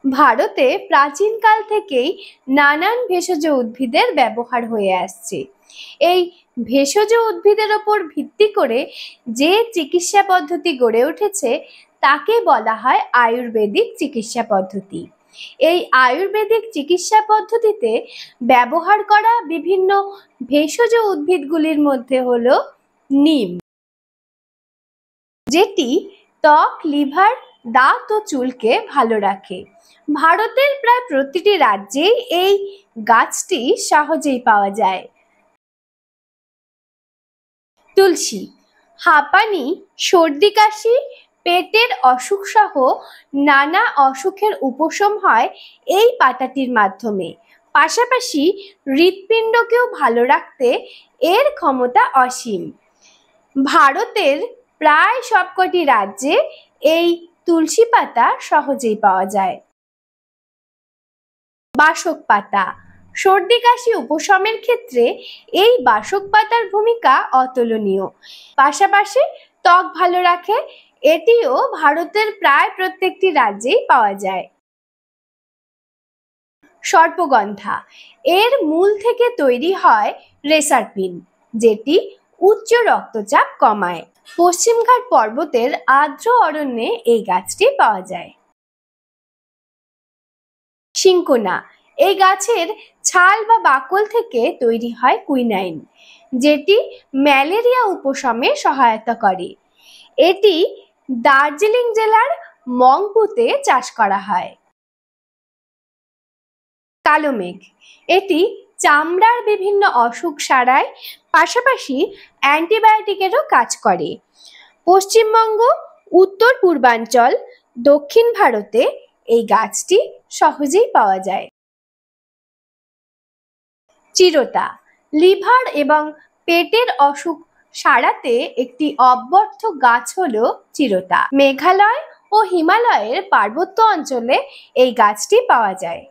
ভারতে প্রাচীনকাল থেকেই নানান ভেষজ উদ্ভিদের ব্যবহার হয়ে আসছে। এই ভেষজ উদ্ভিদের ওপর ভিত্তি করে যে চিকিৎসা পদ্ধতি গড়ে উঠেছে তাকে বলা হয় আয়ুর্বেদিক চিকিৎসা পদ্ধতি। এই আয়ুর্বেদিক চিকিৎসা পদ্ধতিতে ব্যবহার করা বিভিন্ন ভেষজ উদ্ভিদগুলির মধ্যে হলো নিম, যেটি ত্বক, লিভার, দাঁত ও চুলকে ভালো রাখে। ভারতের প্রায় প্রতিটি রাজ্যেই এই গাছটি সহজেই পাওয়া যায়। তুলসী হাঁপানি, সর্দি কাশি, পেটের অসুখ সহ নানা অসুখের উপশম হয় এই পাতাটির মাধ্যমে। পাশাপাশি হৃৎপিণ্ডকেও ভালো রাখতে এর ক্ষমতা অসীম। ভারতের প্রায় সবকটি রাজ্যে এই তুলসী পাতা সহজেই পাওয়া যায়। বাসক পাতা সর্দি কাশি উপশমের ক্ষেত্রে এই বাসক পাতার ভূমিকা অতুলনীয়। পাশাপাশি ত্বক ভালো রাখে। এটিও ভারতের প্রায় প্রত্যেকটি রাজ্যেই পাওয়া যায়। সর্পগন্ধা এর মূল থেকে তৈরি হয় রেসারপিন, যেটি উচ্চ রক্তচাপ কমায়। পশ্চিমঘাট পর্বতের আর্দ্র অরণ্যে এই গাছটি পাওয়া যায়। সিনকোনা এই গাছের ছাল বা বাকল থেকে তৈরি হয় কুইনাইন, যেটি ম্যালেরিয়া উপশমে সহায়তা করে। এটি দার্জিলিং জেলার মংপুতে চাষ করা হয়। কালো মেঘ এটি চামড়ার বিভিন্ন অসুখ সারায়, পাশাপাশি অ্যান্টিবায়োটিকেরও কাজ করে। পশ্চিমবঙ্গ, উত্তর পূর্বাঞ্চল, দক্ষিণ ভারতে এই গাছটি সহজেই পাওয়া যায়। চিরতা লিভার এবং পেটের অসুখ সারাতে একটি অব্যর্থ গাছ হলো চিরতা। মেঘালয় ও হিমালয়ের পার্বত্য অঞ্চলে এই গাছটি পাওয়া যায়।